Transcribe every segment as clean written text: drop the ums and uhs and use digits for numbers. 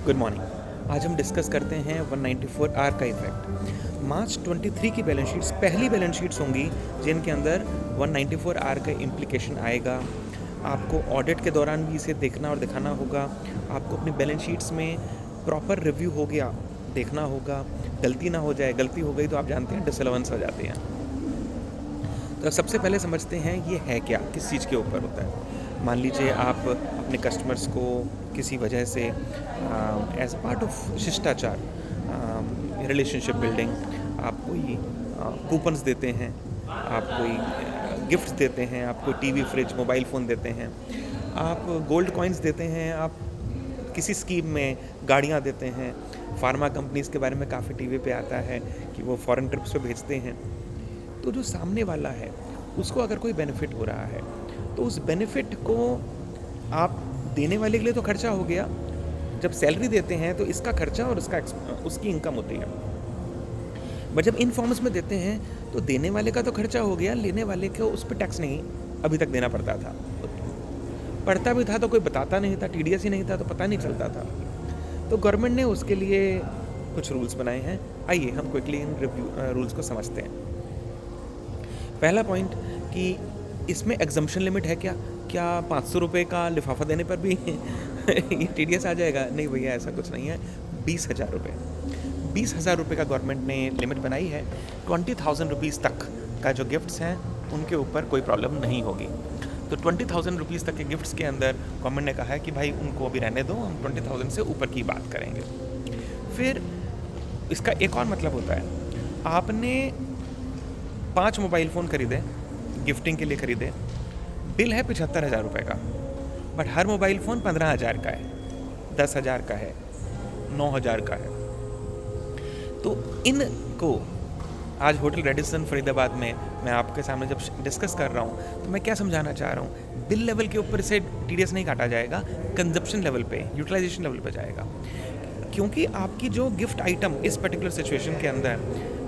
Good morning. आज हम discuss करते हैं 194 आर का इफेक्ट। मार्च 23 की बैलेंस शीट्स पहली बैलेंस शीट्स होंगी जिनके अंदर 194 आर का इम्प्लीकेशन आएगा। आपको ऑडिट के दौरान भी इसे देखना और दिखाना होगा। आपको अपनी बैलेंस शीट्स में प्रॉपर रिव्यू हो गया देखना होगा, गलती ना हो जाए। गलती हो गई तो आप जानते हैं डिसअलाउंस हो जाते हैं। तो सबसे पहले समझते हैं ये है क्या, किस चीज़ के ऊपर होता है। मान लीजिए आप अपने कस्टमर्स को किसी वजह से एज पार्ट ऑफ शिष्टाचार, रिलेशनशिप बिल्डिंग, आप कोई कूपन्स देते हैं, आप कोई गिफ्ट्स देते हैं, आप कोई टीवी, फ्रिज, मोबाइल फ़ोन देते हैं, आप गोल्ड कॉइन्स देते हैं, आप किसी स्कीम में गाड़ियाँ देते हैं। फार्मा कंपनीज़ के बारे में काफ़ी टीवी पे आता है कि वो फॉरेन ट्रिप्स पे भेजते हैं। तो जो सामने वाला है उसको अगर कोई बेनिफिट हो रहा है तो उस बेनिफिट को आप देने वाले के लिए तो खर्चा हो गया। जब सैलरी देते हैं तो इसका खर्चा और उसकी इनकम होती है। बट जब इन फॉर्म्स में देते हैं तो देने वाले का तो खर्चा हो गया, लेने वाले को उस पर टैक्स नहीं अभी तक देना पड़ता था। पड़ता भी था तो कोई बताता नहीं था, टीडीएस ही नहीं था तो पता नहीं चलता था। तो गवर्नमेंट ने उसके लिए कुछ रूल्स बनाए हैं। आइए हम क्विकली इन रूल्स को समझते हैं। पहला पॉइंट कि इसमें एग्जम्पशन लिमिट है क्या 500 रुपये का लिफाफा देने पर भी ये टीडीएस आ जाएगा? नहीं भैया, ऐसा कुछ नहीं है। 20,000 रुपये 20,000 रुपये का गवर्नमेंट ने लिमिट बनाई है। 20,000 रुपीज़ तक का जो गिफ्ट्स हैं उनके ऊपर कोई प्रॉब्लम नहीं होगी। तो 20,000 रुपीज़ तक के गिफ्ट्स के अंदर गवर्नमेंट ने कहा है कि भाई उनको अभी रहने दो, हम 20,000 से ऊपर की बात करेंगे। फिर इसका एक और मतलब होता है, आपने 5 मोबाइल फ़ोन खरीदे, गिफ्टिंग के लिए खरीदे, बिल है 75,000 रुपये का, बट हर मोबाइल फ़ोन 15,000 का है, 10,000 का है, 9,000 का है। तो इनको आज होटल रेडिसन फरीदाबाद में मैं आपके सामने जब डिस्कस कर रहा हूँ तो मैं क्या समझाना चाह रहा हूँ, बिल लेवल के ऊपर से टीडीएस नहीं काटा जाएगा, कंजप्शन लेवल पे, यूटिलाइजेशन लेवल पे जाएगा। क्योंकि आपकी जो गिफ्ट आइटम इस पर्टिकुलर सिचुएशन के अंदर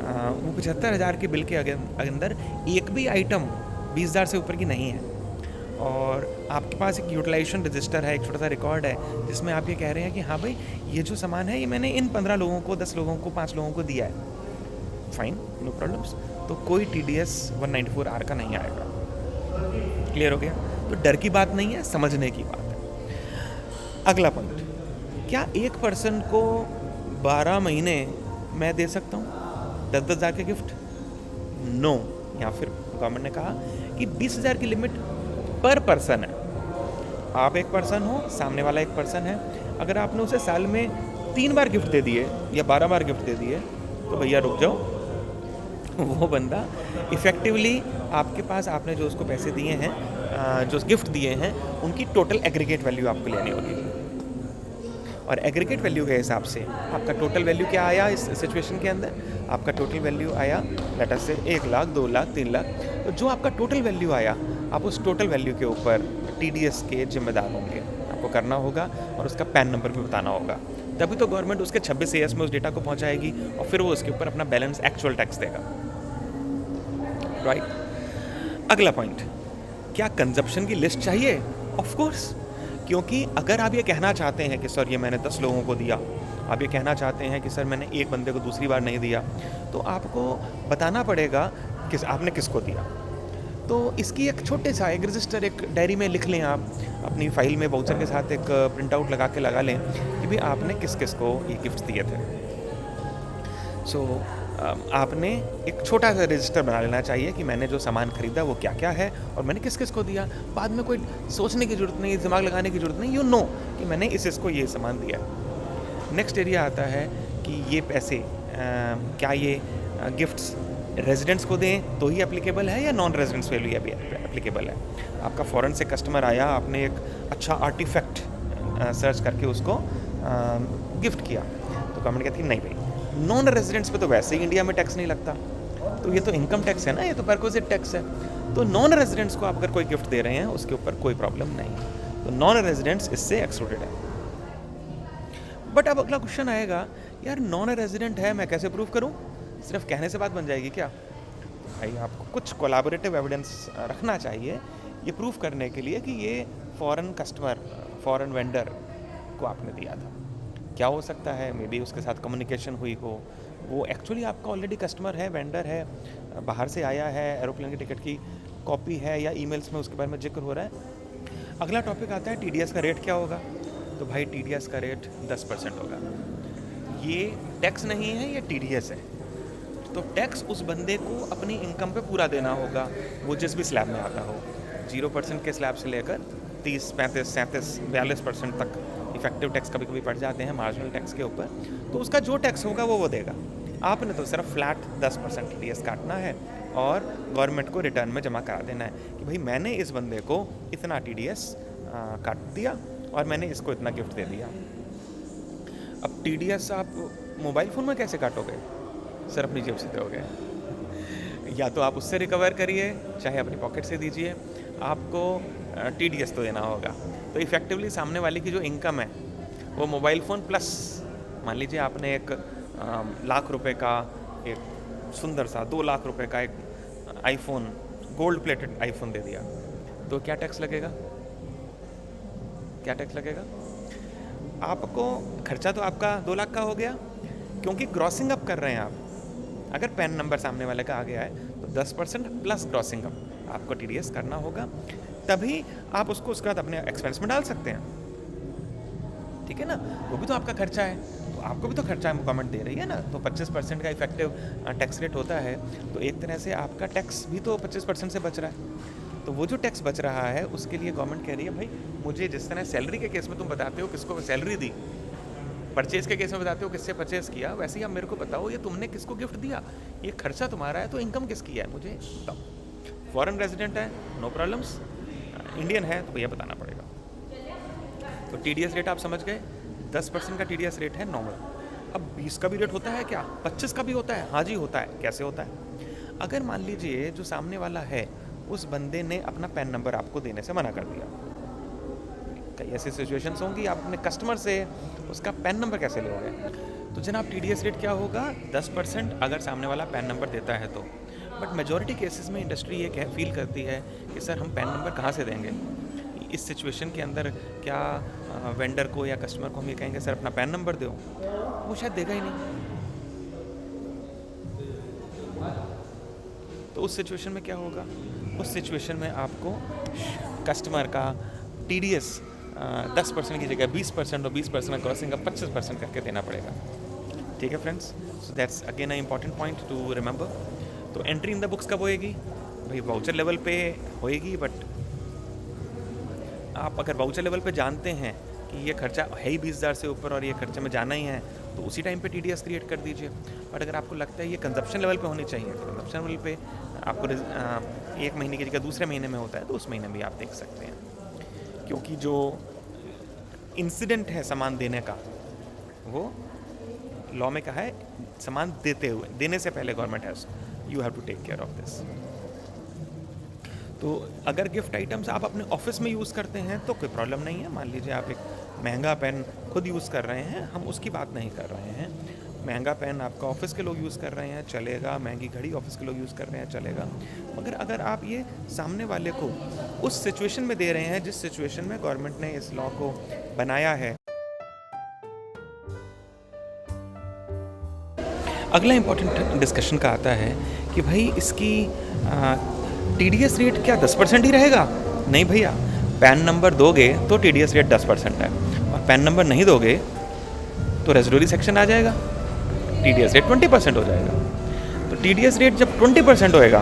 वो 75,000 के बिल के अंदर एक भी आइटम 20,000 से ऊपर की नहीं है, और आपके पास एक यूटिलाइजेशन रजिस्टर है, एक छोटा सा रिकॉर्ड है जिसमें आप ये कह रहे हैं कि हाँ भाई ये जो सामान है ये मैंने इन 15 लोगों को, 10 लोगों को, 5 लोगों को दिया है, फाइन, नो प्रॉब्लम्स। तो कोई टीडीएस 194 आर का नहीं आएगा। क्लियर हो गया? तो डर की बात नहीं है, समझने की बात है। अगला पॉइंट, क्या एक पर्सन को 12 महीने मैं दे सकता हूँ 10-10 हज़ार के गिफ्ट? नो। या फिर गवर्नमेंट ने कहा कि 20,000 की लिमिट पर पर्सन है। आप एक पर्सन हो, सामने वाला एक पर्सन है, अगर आपने उसे साल में 3 बार गिफ्ट दे दिए या 12 बार गिफ्ट दे दिए तो भैया रुक जाओ। वो बंदा इफ़ेक्टिवली आपके पास, आपने जो उसको पैसे दिए हैं, जो गिफ्ट दिए हैं, उनकी टोटल एग्रीगेट वैल्यू आपको लेनी होगी। और एग्रीगेट वैल्यू के हिसाब से आपका टोटल वैल्यू क्या आया इस सिचुएशन के अंदर? आपका टोटल वैल्यू आया लेट अस से 1 लाख, 2 लाख, 3 लाख। तो जो आपका टोटल वैल्यू आया, आप उस टोटल वैल्यू के ऊपर टीडीएस के जिम्मेदार होंगे। आपको करना होगा और उसका पैन नंबर भी बताना होगा, तभी तो गवर्नमेंट उसके 26 AS में उस डेटा को पहुंचाएगी और फिर वो उसके ऊपर अपना बैलेंस एक्चुअल टैक्स देगा। राइट। अगला पॉइंट, क्या कंजप्शन की लिस्ट चाहिए? ऑफ कोर्स, क्योंकि अगर आप ये कहना चाहते हैं कि सर ये मैंने 10 लोगों को दिया, आप ये कहना चाहते हैं कि सर मैंने एक बंदे को दूसरी बार नहीं दिया, तो आपको बताना पड़ेगा कि आपने किसको दिया। तो इसकी एक छोटे सा एक रजिस्टर, एक डायरी में लिख लें, आप अपनी फाइल में वाउचर के साथ एक प्रिंट आउट लगा लें कि भाई आपने किस किस को ये गिफ्ट दिए थे। सो आपने एक छोटा सा रजिस्टर बना लेना चाहिए कि मैंने जो सामान खरीदा वो क्या क्या है और मैंने किस किस को दिया। बाद में कोई सोचने की ज़रूरत नहीं, दिमाग लगाने की ज़रूरत नहीं, यू नो कि मैंने इसको ये सामान दिया। नेक्स्ट एरिया आता है कि ये पैसे क्या ये गिफ्ट्स रेजिडेंट्स को दें तो ही एप्लीकेबल है या नॉन रेजिडेंट्स के लिए भी एप्लीकेबल है? आपका फ़ॉरेन से कस्टमर आया, आपने एक अच्छा आर्टिफैक्ट सर्च करके उसको गिफ्ट किया, तो गवर्नमेंट कहती है नहीं भाई, नॉन रेजिडेंट्स पे तो वैसे ही इंडिया में टैक्स नहीं लगता, तो ये तो इनकम टैक्स है ना, ये तो परक्विजिट टैक्स है। तो नॉन रेजिडेंट्स को आप अगर कोई गिफ्ट दे रहे हैं उसके ऊपर कोई प्रॉब्लम नहीं, तो नॉन रेजिडेंट्स इससे एक्सक्लूडेड है। बट अब अगला क्वेश्चन आएगा, यार नॉन रेजिडेंट है, मैं कैसे प्रूव करूं? सिर्फ कहने से बात बन जाएगी क्या? भाई आपको कुछ कोलैबोरेटिव एविडेंस रखना चाहिए ये प्रूफ करने के लिए कि ये फॉरेन कस्टमर, फॉरेन वेंडर को आपने दिया था। क्या हो सकता है, मे बी उसके साथ कम्युनिकेशन हुई हो, वो एक्चुअली आपका ऑलरेडी कस्टमर है, वेंडर है, बाहर से आया है, एरोप्लेन की टिकट की कॉपी है या ईमेल्स में उसके बारे में जिक्र हो रहा है। अगला टॉपिक आता है टीडीएस का रेट क्या होगा। तो भाई टीडीएस का रेट 10% होगा। ये टैक्स नहीं है, ये टीडीएस है। तो टैक्स उस बंदे को अपनी इनकम पे पूरा देना होगा, वो जिस भी स्लैब में आता हो। 0% के स्लैब से लेकर 30, 35, 37, 42% तक इफेक्टिव टैक्स कभी कभी पड़ जाते हैं मार्जिनल टैक्स के ऊपर। तो उसका जो टैक्स होगा वो देगा। आपने तो सिर्फ फ्लैट 10% टीडीएस काटना है और गवर्नमेंट को रिटर्न में जमा करा देना है कि भाई मैंने इस बंदे को इतना टीडीएस काट दिया और मैंने इसको इतना गिफ्ट दे दिया। अब टीडीएस आप मोबाइल फ़ोन में कैसे काटोगे? सर अपनी जेब से दोगे, या तो आप उससे रिकवर करिए, चाहे अपनी पॉकेट से दीजिए, आपको टीडीएस तो देना होगा। तो इफ़ेक्टिवली सामने वाले की जो इनकम है वो मोबाइल फ़ोन प्लस, मान लीजिए आपने एक लाख रुपए का एक सुंदर सा 2 लाख रुपए का एक आईफोन, गोल्ड प्लेटेड आईफोन दे दिया, तो क्या टैक्स लगेगा? क्या टैक्स लगेगा? आपको खर्चा तो आपका 2 लाख का हो गया, क्योंकि ग्रॉसिंग अप कर रहे हैं आप। अगर पैन नंबर सामने वाले का आ गया है तो 10% प्लस ग्रॉसिंग अप आपको टीडीएस करना होगा, तभी आप उसको उसके बाद अपने एक्सपेंस में डाल सकते हैं। ठीक है ना, वो भी तो आपका खर्चा है, तो आपको भी तो खर्चा गवर्नमेंट दे रही है ना। तो 25% का इफेक्टिव टैक्स रेट होता है, तो एक तरह से आपका टैक्स भी तो 25% से बच रहा है। तो वो जो टैक्स बच रहा है उसके लिए गवर्नमेंट कह रही है भाई मुझे जिस तरह सैलरी के केस में तुम बताते हो किसको सैलरी दी, परचेज़ के केस में बताते हो किससे परचेज़ किया, वैसे ही आप मेरे को बताओ ये तुमने किसको गिफ्ट दिया, ये खर्चा तुम्हारा है तो इनकम किसकी है मुझे बताओ। फॉरेन रेजिडेंट है नो प्रॉब्लम्स, इंडियन है तो भैया बताना पड़ेगा। तो टीडीएस रेट आप समझ गए, 10% का टीडीएस रेट है नॉर्मल। अब 20 का भी रेट होता है क्या? 25 का भी होता है? हाँ जी होता है। कैसे होता है? अगर मान लीजिए जो सामने वाला है उस बंदे ने अपना पैन नंबर आपको देने से मना कर दिया, कई ऐसी सिचुएशंस होंगी, आप अपने कस्टमर से उसका पैन नंबर कैसे लोगे? तो जनाब टीडीएस रेट क्या होगा? 10% अगर सामने वाला पैन नंबर देता है तो। बट मेजॉरिटी केसेस में इंडस्ट्री ये फील करती है कि सर हम पैन नंबर कहाँ से देंगे इस सिचुएशन के अंदर। क्या वेंडर को या कस्टमर को हम ये कहेंगे सर अपना पैन नंबर दो, वो शायद देगा ही नहीं। तो उस सिचुएशन में क्या होगा? उस सिचुएशन में आपको कस्टमर का टीडीएस 10% की जगह 20% और 20% क्रॉसिंग का 25% करके देना पड़ेगा। ठीक है friends, so that's again a important point two remember. तो एंट्री इन द बुक्स कब होएगी? भाई वाउचर लेवल पे होएगी, बट आप अगर वाउचर लेवल पे जानते हैं कि ये खर्चा है ही 20,000 से ऊपर और ये खर्चे में जाना ही है तो उसी टाइम पे टीडीएस क्रिएट कर दीजिए। बट अगर आपको लगता है ये कंजप्शन लेवल पे होनी चाहिए तो कंजप्शन लेवल पे आपको 1 महीने की जगह दूसरे महीने में होता है तो उस महीने भी आप देख सकते हैं, क्योंकि जो इंसिडेंट है सामान देने का वो लॉ में कहा है सामान देने से पहले government has you have to take care of this. तो अगर गिफ्ट आइटम्स आप अपने ऑफिस में यूज़ करते हैं तो कोई प्रॉब्लम नहीं है। मान लीजिए आप एक महंगा पेन खुद यूज़ कर रहे हैं, हम उसकी बात नहीं कर रहे हैं। महंगा पेन आपका ऑफिस के लोग यूज़ कर रहे हैं चलेगा, महंगी घड़ी ऑफिस के लोग यूज़ कर रहे हैं चलेगा। मगर अगर आप ये सामने वाले को उस सिचुएशन में दे रहे हैं जिस सिचुएशन में गवर्नमेंट ने इस लॉ को बनाया है। अगला इम्पोर्टेंट डिस्कशन का आता है कि भाई इसकी टीडीएस रेट क्या 10% ही रहेगा? नहीं भैया, पैन नंबर दोगे तो टीडीएस रेट 10% है, और पैन नंबर नहीं दोगे तो रेजिडुअरी सेक्शन आ जाएगा, टीडीएस रेट 20% हो जाएगा। तो टीडीएस रेट जब 20% होएगा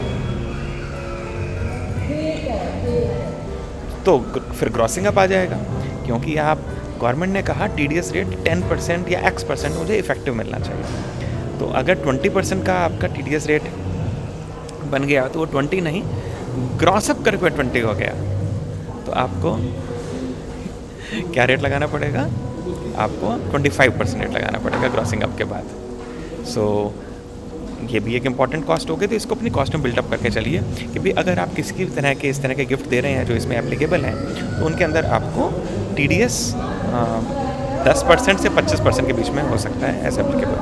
तो फिर क्रॉसिंग अप आ जाएगा, क्योंकि आप गवर्नमेंट ने कहा टीडीएस रेट 10% या X% मुझे इफेक्टिव मिलना चाहिए। तो अगर 20% का आपका टीडीएस रेट बन गया तो वो 20 नहीं, ग्रॉस अप करके 20 हो गया, तो आपको क्या रेट लगाना पड़ेगा? आपको 25% रेट लगाना पड़ेगा ग्रॉसिंग अप के बाद। सो ये भी एक इम्पॉर्टेंट कॉस्ट हो गई, तो इसको अपनी कॉस्ट में बिल्डअप करके चलिए कि भाई अगर आप किसी तरह के इस तरह के गिफ्ट दे रहे हैं जो इसमें एप्लीकेबल हैं तो उनके अंदर आपको टीडीएस 10% से 25% के बीच में हो सकता है एज एप्लीकेबल।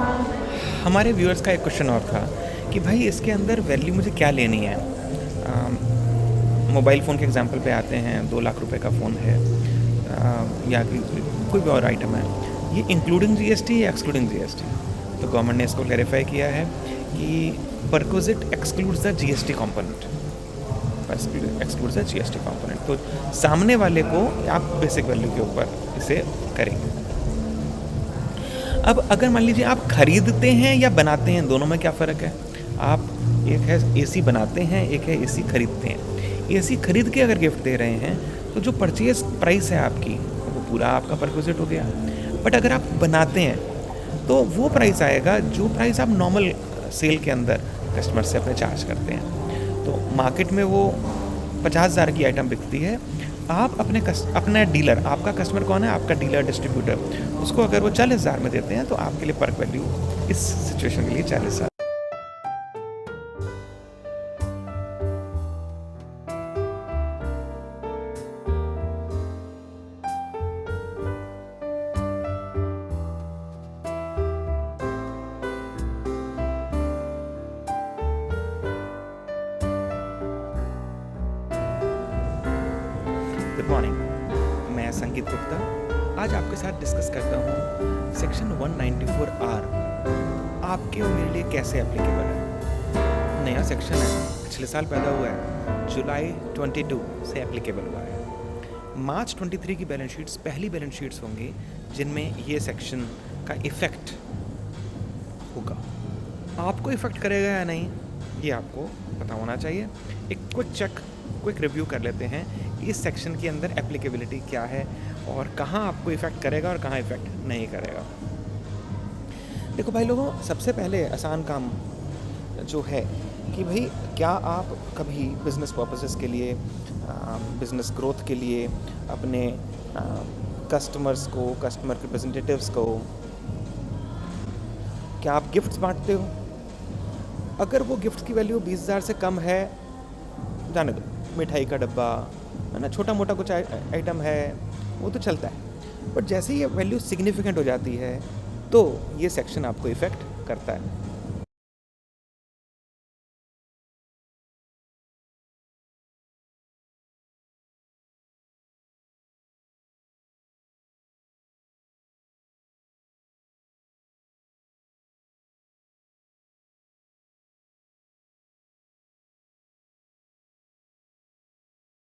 हमारे व्यूअर्स का एक क्वेश्चन और था कि भाई इसके अंदर वैल्यू मुझे क्या लेनी है। मोबाइल फ़ोन के एग्जांपल पे आते हैं, 2 लाख रुपए का फ़ोन है या कोई भी और आइटम है, ये इंक्लूडिंग जीएसटी या एक्सक्लूडिंग जीएसटी? तो गवर्नमेंट ने इसको क्लैरिफाई किया है कि perquisite excludes the GST component, excludes the GST component. तो सामने वाले को आप बेसिक वैल्यू के ऊपर इसे करेंगे। अब अगर मान लीजिए आप खरीदते हैं या बनाते हैं, दोनों में क्या फ़र्क है? आप एक है एसी बनाते हैं, एक है एसी खरीदते हैं। एसी खरीद के अगर गिफ्ट दे रहे हैं तो जो परचेज प्राइस है आपकी वो पूरा आपका परक्विजिट हो गया। बट अगर आप बनाते हैं तो वो प्राइस आएगा जो प्राइस आप नॉर्मल सेल के अंदर कस्टमर से अपने चार्ज करते हैं। तो मार्केट में वो 50,000 की आइटम बिकती है, आप अपना डीलर, आपका कस्टमर कौन है? आपका डीलर डिस्ट्रीब्यूटर, उसको अगर वो 40,000 में देते हैं तो आपके लिए परक वैल्यू इस सिचुएशन के लिए 40,000। गुड मॉर्निंग, मैं संगीत गुप्ता आज आपके साथ डिस्कस करता हूँ सेक्शन 194R आपके और मेरे लिए कैसे एप्लीकेबल है। नया सेक्शन है, पिछले साल पैदा हुआ है, जुलाई 22 से एप्लीकेबल हुआ है। मार्च 23 की बैलेंस शीट्स पहली बैलेंस शीट्स होंगी जिनमें ये सेक्शन का इफ़ेक्ट होगा। आपको इफ़ेक्ट करेगा या नहीं ये आपको पता होना चाहिए। एक क्विक रिव्यू कर लेते हैं इस सेक्शन के अंदर एप्लीकेबिलिटी क्या है और कहाँ आपको इफ़ेक्ट करेगा और कहाँ इफ़ेक्ट नहीं करेगा। देखो भाई लोगों, सबसे पहले आसान काम जो है कि भाई क्या आप कभी बिज़नेस पर्पसेस के लिए, बिज़नेस ग्रोथ के लिए अपने कस्टमर्स को, कस्टमर रिप्रेजेंटेटिव्स को क्या आप गिफ्ट्स बांटते हो? अगर वो गिफ्ट की वैल्यू 20,000 से कम है, जाने दो, मिठाई का डब्बा है ना, छोटा मोटा कुछ आइटम है वो तो चलता है। बट जैसे ही ये वैल्यू सिग्निफिकेंट हो जाती है तो ये सेक्शन आपको इफ़ेक्ट करता है।